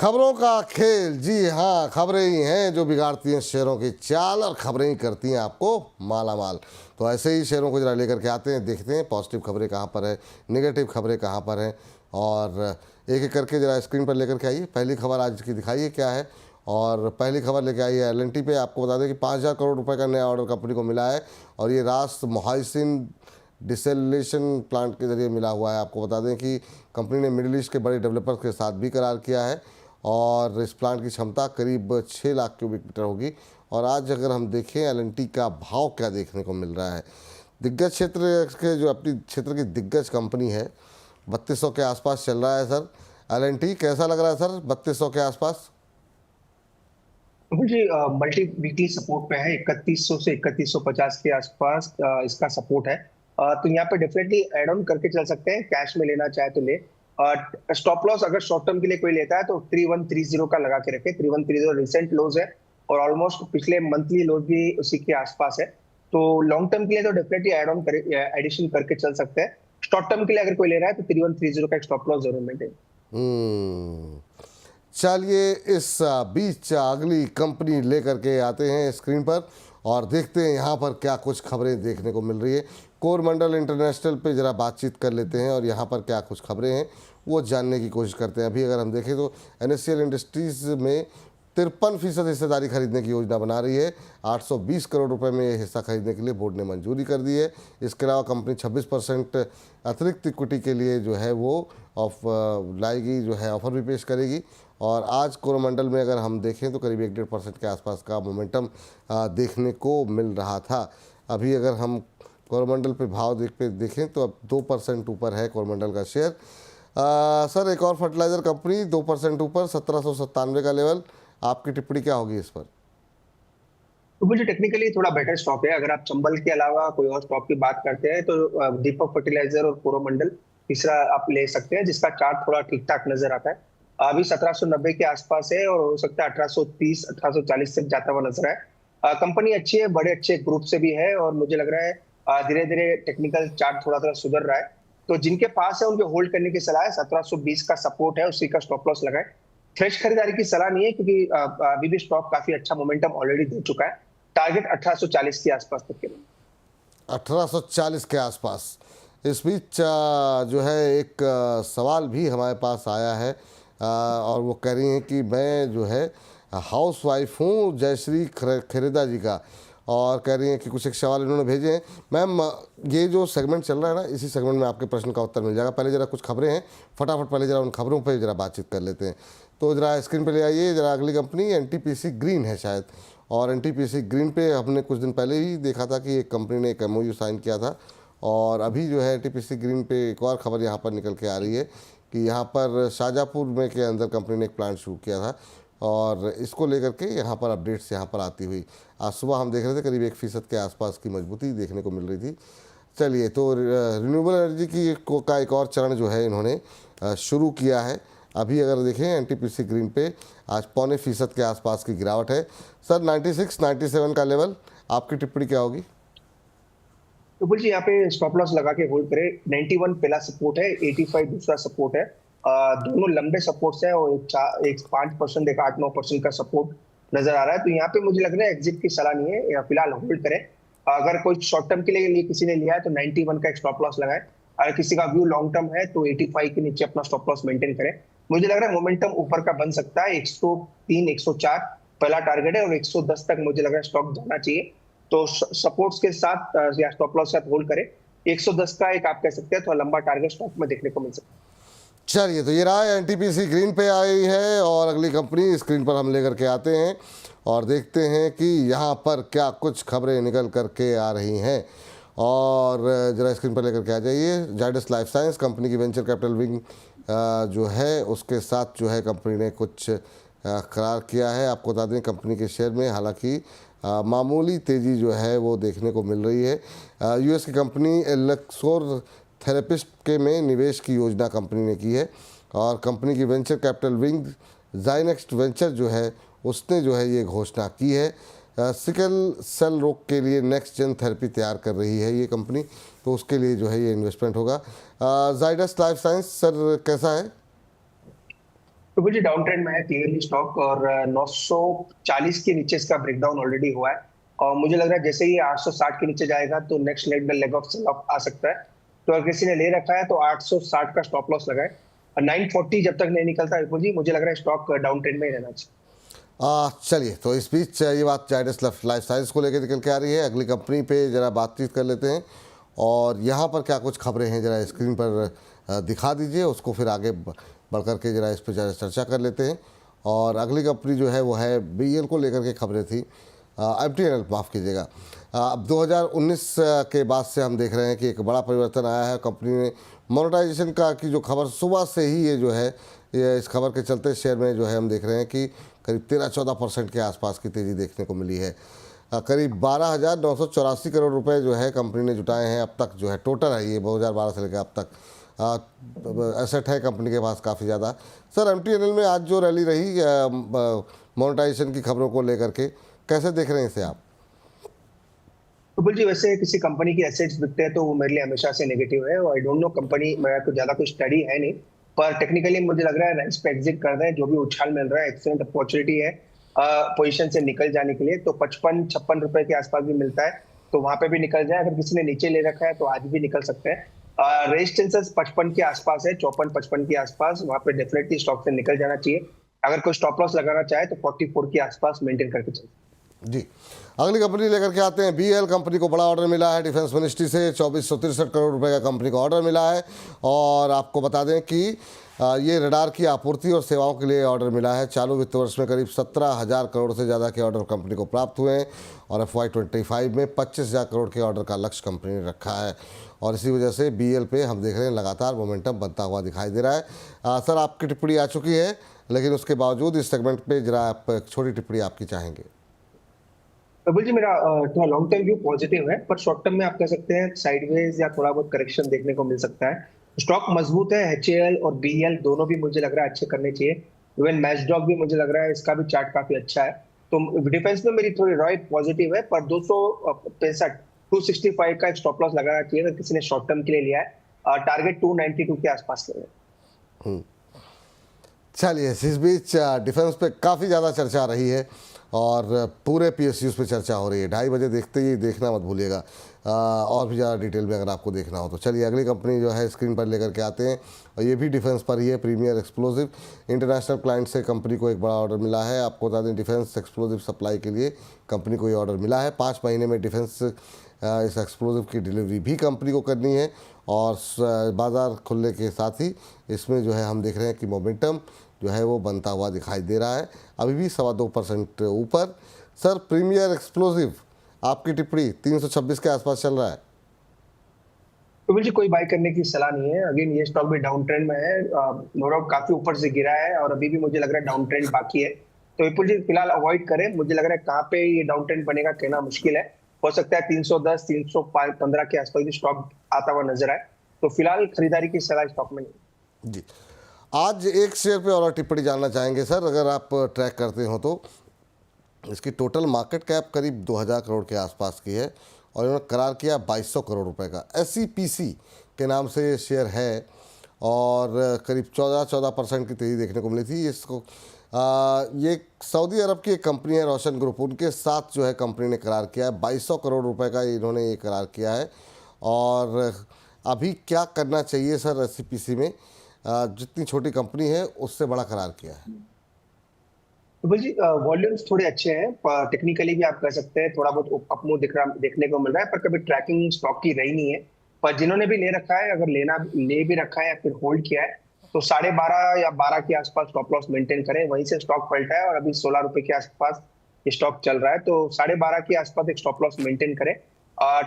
खबरों का खेल, जी हाँ, खबरें ही हैं जो बिगाड़ती हैं शेयरों की चाल और खबरें ही करती हैं आपको माला माल। तो ऐसे ही शेयरों को जरा लेकर के आते हैं, देखते हैं पॉजिटिव खबरें कहाँ पर है, नेगेटिव खबरें कहाँ पर हैं, और एक एक करके जरा स्क्रीन पर लेकर के आइए। पहली खबर आज की दिखाइए क्या है। और पहली खबर लेके आई है एल&टी पे। आपको बता दें कि 5,000 करोड़ रुपए का नया ऑर्डर कंपनी को मिला है, और ये रास मोहाइसिन डिसेलेशन प्लांट के जरिए मिला हुआ है। आपको बता दें कि कंपनी ने मिडिल ईस्ट के बड़े डेवलपर्स के साथ भी करार किया है, और इस प्लांट की क्षमता करीब 6 लाख क्यूबिक मीटर होगी। और आज अगर हम देखें एल&टी का भाव क्या देखने को मिल रहा है, दिग्गज क्षेत्र के जो अपनी क्षेत्र की दिग्गज कंपनी है, 3200 के आसपास चल रहा है सर। एल&टी कैसा लग रहा है सर 3200 के आसपास? मुझे मल्टी वीकली सपोर्ट पे है 3100 से 3150 के आसपास इसका सपोर्ट है। तो यहाँ पे डेफिनेटली एड ऑन करके चल सकते हैं, कैश में लेना चाहे तो ले। स्टॉप लॉस अगर शॉर्ट टर्म के लिए कोई लेता है तो 3130 का लगा के रखे। 3130 रिसेंट लोज है और ऑलमोस्ट पिछले मंथली लोज भी उसी के आसपास है। तो लॉन्ग टर्म के लिए तो डेफिनेटली एड ऑन एडिशन करके चल सकते हैं। शॉर्ट टर्म के लिए अगर कोई ले रहा है तो 3130 का एक स्टॉप लॉस जरूर मेंटेन। चलिए इस बीच अगली कंपनी लेकर के आते हैं स्क्रीन पर, और देखते हैं यहाँ पर क्या कुछ खबरें देखने को मिल रही है। कोरमंडल इंटरनेशनल पे ज़रा बातचीत कर लेते हैं, और यहाँ पर क्या कुछ खबरें हैं वो जानने की कोशिश करते हैं। अभी अगर हम देखें तो NSCL इंडस्ट्रीज़ में 53% हिस्सेदारी खरीदने की योजना बना रही है। 820 करोड़ रुपए में ये हिस्सा खरीदने के लिए बोर्ड ने मंजूरी कर दी है। इसके अलावा कंपनी 26% अतिरिक्त इक्विटी के लिए जो है वो लाएगी, जो है ऑफर भी पेश करेगी। और आज कोरोमंडल में अगर हम देखें तो करीब 1-1.5% के आसपास का मोमेंटम देखने को मिल रहा था। अभी अगर हम कोरोमंडल पे भाव देखें तो अब 2% ऊपर है कोरोमंडल का शेयर। सर एक और फर्टिलाइज़र कंपनी 2% ऊपर, 1797 का लेवल, आपकी टिप्पणी क्या होगी इस पर? तो मुझे टेक्निकली थोड़ा बेटर स्टॉक है। अगर आप चंबल के अलावा कोई और स्टॉक की बात करते हैं तो दीपक फर्टिलाइजर और कोरोमंडल तीसरा आप ले सकते हैं, जिसका चार्ट थोड़ा ठीक ठाक नजर आता है। अभी 1790 के आसपास है और हो सकता है 1830 1840 तक जाता हुआ नजर आए। कंपनी अच्छी है, बड़े अच्छे ग्रुप से भी है, और मुझे लग रहा है धीरे धीरे टेक्निकल चार्ट थोड़ा थोड़ा सुधर रहा है। तो जिनके पास है उनके होल्ड करने की सलाह है। 1720 का सपोर्ट है, उसी का स्टॉप लॉस लगाए। फ्रेश खरीदारी की सलाह नहीं है, क्योंकि अभी भी स्टॉक काफी अच्छा मोमेंटम ऑलरेडी दे चुका है। टारगेट 1840 के आसपास तक के लिए। 1840 के आसपास। इस बीच जो है एक सवाल भी हमारे पास आया है, और वो कह रही हैं कि मैं जो है हाउस वाइफ हूँ, जयश्री खरेदा जी का, और कह रही हैं कि कुछ एक सवाल इन्होंने भेजे हैं। मैम ये जो सेगमेंट चल रहा है ना, इसी सेगमेंट में आपके प्रश्न का उत्तर मिल जाएगा। पहले ज़रा कुछ खबरें हैं, फटाफट पहले ज़रा उन खबरों पर ज़रा बातचीत कर लेते हैं। तो ज़रा स्क्रीन पर ले आइए ज़रा अगली कंपनी, NTPC ग्रीन है शायद। और NTPC ग्रीन पे हमने कुछ दिन पहले ही देखा था कि एक कंपनी ने एक MOU साइन किया था, और अभी जो है NTPC ग्रीन पे एक और खबर यहाँ पर निकल के आ रही है कि यहाँ पर शाहजहाँपुर में के अंदर कंपनी ने एक प्लांट शुरू किया था, और इसको लेकर के यहाँ पर अपडेट्स यहाँ पर आती हुई आज सुबह हम देख रहे थे करीब 1% के आसपास की मजबूती देखने को मिल रही थी। चलिए, तो रिन्यूएबल एनर्जी की का एक और चरण जो है इन्होंने शुरू किया है। अभी अगर देखें NTPC ग्रीन पे आज 0.25% के आसपास की गिरावट है। सर 96-97 का लेवल, आपकी टिप्पणी क्या होगी? तो बोलिए यहाँ पे स्टॉप लॉस लगा के होल्ड करे। 91 पहला सपोर्ट है, 85 दूसरा सपोर्ट है। दोनों लंबे सपोर्ट्स है, और एक 5% एक 8-9% का सपोर्ट नजर आ रहा है। तो यहाँ पे मुझे लग रहा है एग्जिट की सलाह नहीं है, फिलहाल होल्ड करें। अगर कोई शॉर्ट टर्म के लिए किसी ने लिया है तो 91 का एक स्टॉप लॉस लगाए। अगर किसी का व्यू लॉन्ग टर्म है तो 85 के नीचे अपना स्टॉप लॉस मेंटेन करें। मुझे लग रहा है मोमेंटम ऊपर का बन सकता है। 103 104 पहला टारगेट है, और 110 तक मुझे लग रहा है स्टॉक जाना चाहिए। तो सपोर्ट्स के साथ या स्टॉप लॉस के साथ होल्ड करें। 110 का एक आप कह सकते हैं तो लंबा टारगेट स्टॉक में देखने को मिल सकता है। चलिए, तो ये रहा NTPC ग्रीन पे आई है, और अगली कंपनी स्क्रीन पर हम लेकर के आते हैं और देखते हैं कि यहाँ पर क्या कुछ खबरें निकल करके आ रही हैं। और ज़रा स्क्रीन पर लेकर के आ जाइए। जाइडस लाइफ साइंस कंपनी की वेंचर कैपिटल विंग जो है उसके साथ जो है कंपनी ने कुछ करार किया है। आपको बता दें कंपनी के शेयर में हालांकि मामूली तेज़ी जो है वो देखने को मिल रही है। US की कंपनी एलेक्सोर थेरेपिस्ट के में निवेश की योजना कंपनी ने की है, और कंपनी की वेंचर कैपिटल विंग जाइनेक्स्ट वेंचर जो है उसने जो है ये घोषणा की है। सिकल सेल रोग के लिए नेक्स्ट जेन थेरेपी तैयार कर रही है ये कंपनी, तो उसके लिए जो है ये इन्वेस्टमेंट होगा। जाइडस लाइफ साइंस सर कैसा है? तो मुझे डाउन ट्रेंड में है क्लियरली स्टॉक, और 940 के नीचे इसका ब्रेकडाउन ऑलरेडी हुआ है। और मुझे लग रहा है जैसे ही 860 के नीचे जाएगा तो next leg of sell off आ सकता है। तो अगर किसी ने ले रखा है तो 860 का स्टॉप लॉस लगाए, और 940 जब तक नहीं निकलता विपुल जी, मुझे लग रहा है स्टॉक डाउन ट्रेंड में ही रहना चाहिए। चलिए, तो इस बीच ये बात जायडस लाइफ साइंस को लेकर निकल के आ रही है। अगली कंपनी पे ज़रा बातचीत कर लेते हैं, और यहाँ पर क्या कुछ खबरें हैं ज़रा स्क्रीन पर दिखा दीजिए, उसको फिर आगे बढ़ कर के ज़रा इस पर ज़रा चर्चा कर लेते हैं। और अगली कंपनी जो है वो है BEL को लेकर के खबरें थी, MTNL माफ़ कीजिएगा। अब 2019 के बाद से हम देख रहे हैं कि एक बड़ा परिवर्तन आया है कंपनी में मोनेटाइजेशन का, की जो खबर सुबह से ही ये जो है, ये इस खबर के चलते शेयर में जो है हम देख रहे हैं कि करीब 13-14% के आसपास की तेज़ी देखने को मिली है। करीब 12,984 करोड़ रुपए जो है कंपनी ने जुटाए हैं अब तक, जो है टोटल है ये 2012 से लेकर अब तक एसेट है कंपनी के पास काफ़ी ज़्यादा। सर, MTNL में आज जो रैली रही मोनेटाइजेशन की खबरों को लेकर के, कैसे देख रहे हैं इसे आप? विपुल जी, वैसे किसी कंपनी की एसेट्स बिकते हैं तो वो मेरे लिए हमेशा से नेगेटिव है, और आई डोंट नो कंपनी, मेरा कुछ ज्यादा कुछ स्टडी है नहीं, पर टेक्निकली मुझे लग रहा है रेंज पे एग्जिट कर दें। जो भी उछाल मिल रहा है, एक्सेलेंट अपॉर्चुनिटी है पोजीशन से निकल जाने के लिए। तो 55-56 रुपए के आसपास भी मिलता है तो वहां पे भी निकल जाए। अगर किसी ने नीचे ले रखा है तो आज भी निकल सकते हैं। रेजिस्टेंसेस 55 के आसपास है, 54-55 के आसपास, वहां पे डेफिनेटली स्टॉक से निकल जाना चाहिए। अगर कोई स्टॉप लॉस लगाना चाहे तो 44 के आसपास मेंटेन करके चलते। जी, अगली कंपनी लेकर के आते हैं। BEL कंपनी को बड़ा ऑर्डर मिला है डिफेंस मिनिस्ट्री से, 2463 करोड़ रुपए का कंपनी को ऑर्डर मिला है। और आपको बता दें कि ये रडार की आपूर्ति और सेवाओं के लिए ऑर्डर मिला है। चालू वित्त वर्ष में करीब 17,000 करोड़ से ज़्यादा के ऑर्डर कंपनी को प्राप्त हुए हैं, और FY25 में 25,000 करोड़ के ऑर्डर का लक्ष्य कंपनी ने रखा है। और इसी वजह से BEL पे हम देख रहे हैं लगातार मोमेंटम बनता हुआ दिखाई दे रहा है। सर, आपकी टिप्पणी आ चुकी है, लेकिन उसके बावजूद इस सेगमेंट पर जरा आप एक छोटी टिप्पणी आपकी चाहेंगे। प्रबल जी, मेरा थोड़ा लॉन्ग टर्म व्यू पॉजिटिव है, पर शॉर्ट टर्म में आप कह सकते हैं साइडवेज या थोड़ा बहुत करेक्शन देखने को मिल सकता है। स्टॉक मजबूत है, HAL और BEL दोनों भी मुझे लग रहा है अच्छे करने चाहिए। इवन मैचडॉग भी मुझे लग रहा है इसका भी चार्ट काफी अच्छा है। तो डिफेंस में मेरी थोड़ी राय पॉजिटिव है, पर 265 265 का स्टॉप लॉस लगाना चाहिए अगर किसी ने शॉर्ट टर्म के लिए लिया है। टारगेट 292 के आसपास ले। चलिए, इस बीच डिफेंस पे काफ़ी ज़्यादा चर्चा रही है, और पूरे PSUs पे चर्चा हो रही है। 2:30 बजे देखते ही देखना मत भूलिएगा, और भी ज़्यादा डिटेल में अगर आपको देखना हो तो। चलिए, अगली कंपनी जो है स्क्रीन पर लेकर के आते हैं, और ये भी डिफेंस पर ही है। प्रीमियर एक्सप्लोजिव इंटरनेशनल क्लाइंट से कंपनी को एक बड़ा ऑर्डर मिला है। आपको बता दें, डिफेंस एक्सप्लोजिव सप्लाई के लिए कंपनी को ये ऑर्डर मिला है। 5 महीने में डिफेंस इस एक्सप्लोजिव की डिलीवरी भी कंपनी को करनी है, और बाज़ार खुलने के साथ ही इसमें जो है हम देख रहे हैं कि मोमेंटम जो है वो बनता हुआ दिखाई दे रहा है, अभी भी 2.25% ऊपर। सर, प्रीमियर एक्सप्लोजिव, आपकी टिप्पणी 326 के आसपास चल रहा है। तो मुझे कोई बाय करने की सलाह नहीं है। अगेन ये स्टॉक भी डाउन ट्रेंड में है, काफी ऊपर से गिरा है, और अभी भी मुझे लग रहा है डाउन ट्रेंड बाकी है। तो विपुल जी फिलहाल अवॉइड करें। मुझे लग रहा है कहाँ पे ये डाउन ट्रेंड बनेगा कहना मुश्किल है। हो सकता है 310 315 के आसपास भी स्टॉक आता हुआ नजर आए। तो फिलहाल खरीदारी की सलाह स्टॉक में नहीं। जी, आज एक शेयर पे और टिप्पणी जानना चाहेंगे सर, अगर आप ट्रैक करते हो तो। इसकी टोटल मार्केट कैप करीब 2,000 करोड़ के आसपास की है, और इन्होंने करार किया 2,200 करोड़ रुपए का। SCPC के नाम से ये शेयर है, और करीब 14% की तेज़ी देखने को मिली थी इसको। ये सऊदी अरब की एक कंपनी है रोशन ग्रुप, उनके साथ जो है कंपनी ने करार किया है 2,200 करोड़ रुपए का इन्होंने ये करार किया है। और अभी क्या करना चाहिए सर SCPC में, जितनी छोटी कंपनी है उससे बड़ा करार किया है? तो जी वॉल्यूम्स थोड़े अच्छे हैं, टेक्निकली भी आप कह सकते हैं थोड़ा बहुत अपमूव देखने को मिल रहा है, पर कभी ट्रैकिंग स्टॉक की रही नहीं है। पर जिन्होंने भी ले रखा है, अगर ले भी रखा है या फिर होल्ड किया है, तो 12.5 या 12 के आसपास स्टॉप लॉस मेंटेन करें। वहीं से स्टॉक पलटा है और अभी 16 रुपए के आसपास ये स्टॉक चल रहा है, तो 12.5 के आसपास एक स्टॉप लॉस मेंटेन करें।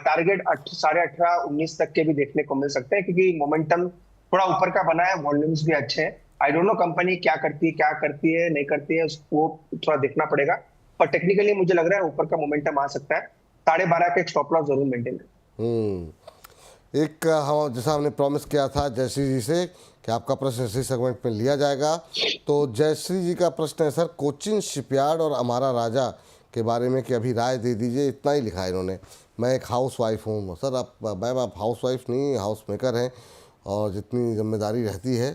टारगेट 18.5-19 तक के भी देखने को मिल सकते हैं, क्योंकि मोमेंटम थोड़ा ऊपर का बना है, वॉल्यूम्स भी अच्छे हैं। आई डोंट नो कंपनी क्या करती है नहीं करती है, उसको थोड़ा देखना पड़ेगा। पर टेक्निकली मुझे लग रहा है ऊपर का मोमेंटम आ सकता है। 12.5 का एक स्टॉप लॉस जरूर मेंटेन करें। एक हम जैसा हमने प्रॉमिस किया था जयश्री जी से कि आपका प्रश्न इसी सेगमेंट में लिया जाएगा, तो जयश्री जी का प्रश्न है सर, कोचिन शिपयार्ड और अमारा राजा के बारे में कि अभी राय दे दीजिए। इतना ही लिखा है इन्होंने। मैं एक हाउस वाइफ हूँ सर। आप हाउस वाइफ नहीं, हाउस मेकर हैं, और जितनी जिम्मेदारी रहती है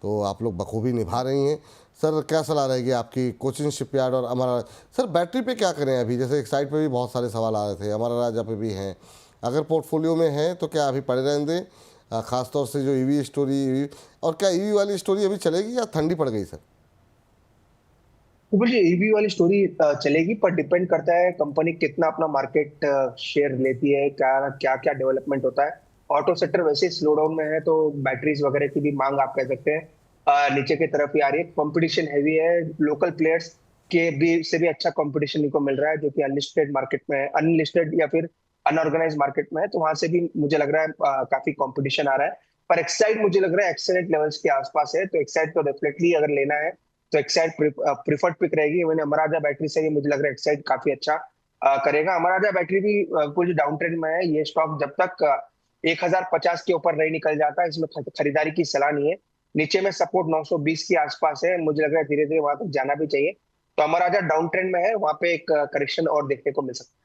तो आप लोग बखूबी निभा रही हैं। सर क्या सलाह रहेगी आपकी कोचिन शिपयार्ड और अमरा? सर बैटरी पे क्या करें अभी? जैसे एक साइड पे भी बहुत सारे सवाल आ रहे थे, अमरा राजा पे भी हैं। अगर पोर्टफोलियो में है तो क्या अभी पड़े रहने दें? खासतौर से जो ईवी स्टोरी, और क्या ईवी वाली स्टोरी अभी चलेगी या ठंडी पड़ गई सर? तो बोलिए ईवी वाली स्टोरी चलेगी, पर डिपेंड करता है कंपनी कितना अपना मार्केट शेयर लेती है, क्या क्या क्या डेवलपमेंट होता है। ऑटो सेक्टर वैसे स्लो डाउन में है, तो बैटरीज वगैरह की भी मांग आप कह सकते हैं नीचे की तरफ ही आ रही है। कंपटीशन हैवी है, लोकल प्लेयर्स के भी से भी अच्छा कंपटीशन इनको मिल रहा है, जो कि अनलिस्टेड मार्केट में है, अनलिस्टेड या फिर अनऑर्गेनाइज मार्केट में है, तो वहां से भी मुझे लग रहा है काफी कंपटीशन आ रहा है। पर एक्साइड मुझे लग रहा है एक्सेलेंट लेवल्स के आसपास है, तो एक्साइड तो डेफिनेटली अगर लेना है तो एक्साइड प्रिफर्ड पिक रहेगी। मैंने अमराजा बैटरी से ही मुझे लग रहा है एक्साइड काफी अच्छा करेगा। अमराजा बैटरी भी कुछ डाउन ट्रेंड में है, ये स्टॉक जब तक 1050 के ऊपर नहीं निकल जाता इसमें खरीदारी की सलाह नहीं है। नीचे में सपोर्ट 920 के आसपास है, मुझे लग रहा है धीरे धीरे वहां तक जाना भी चाहिए। तो अमराजा डाउन ट्रेंड में है, वहां पे एक करेक्शन और देखने को मिल सकता है।